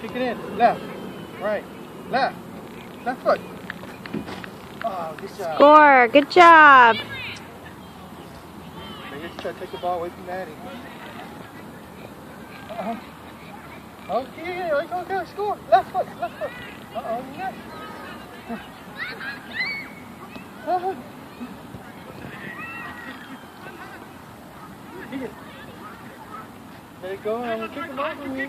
Kick it in. Left. Right. Left. Left foot. Oh, good job. Score. Good job. Now you just try to take the ball away from Daddy. Oh, yeah. Okay. Score. Left foot. Left foot. Uh-oh, you got it. Kick it. There you go. I'm going to kick the ball from you.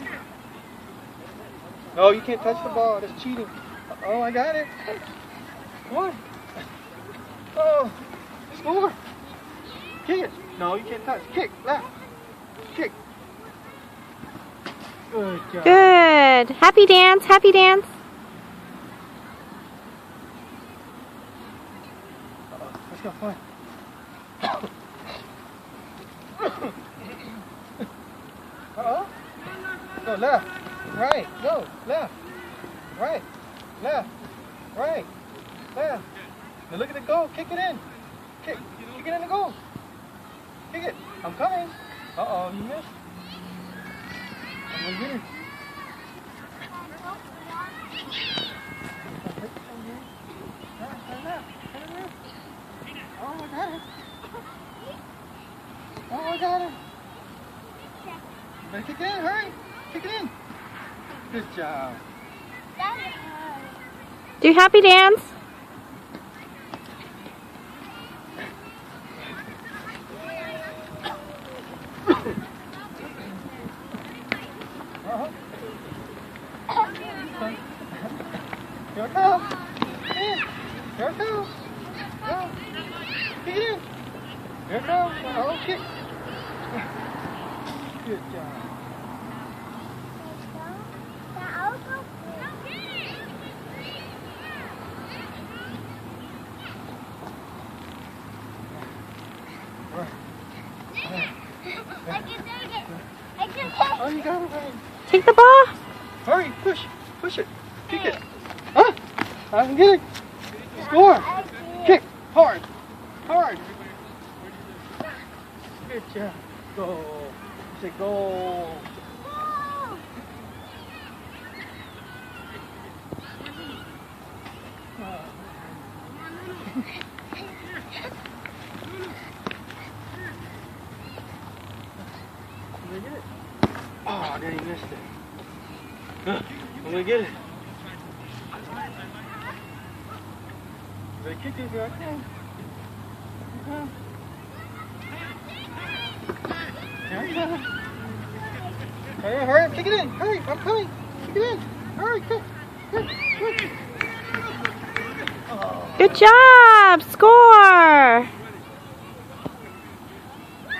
No, you can't touch the ball. That's cheating. Oh, I got it. Come on. Oh, score. Kick it. No, you can't touch. Kick. Left. Kick. Good job. Good. Happy dance. Happy dance. Let's go. Come on. Uh-oh. Go left. Right. Go. Left. Right. Left. Right. Left. Now look at the goal. Kick it in. Kick it in the goal. Kick it. I'm coming. Uh-oh, you missed. I'm going to get it. Oh, I got it. Oh, I got it. Better kick it in. Hurry. Kick it in. Good job. Do happy dance. Here it comes. In. Here it comes. Go. Kick it in. Here it comes. Oh, kick. Good job. Oh, you got it, Ryan. Take the ball. Hurry, push it, kick it. Huh? I can get it. Score. Kick, hard. Good job. Go. You say go. Did I get it? Oh, then he missed it. I'm gonna get it. They kick it here. I can. Hurry up, kick it in. Hurry, I'm coming. Kick it in. Hurry, kick. Oh. Good job. Score.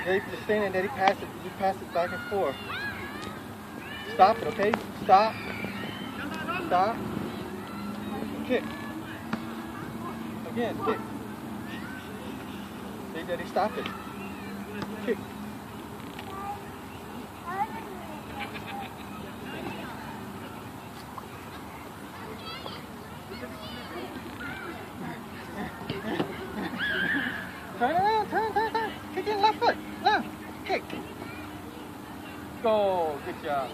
Daddy, just stand there, Daddy, pass it. You pass it back and forth. Stop it, okay? Stop. Kick. Again, kick. Say, Daddy, stop it. Kick. Turn around, turn. Kick in left foot. Left. Kick. Go. Good job.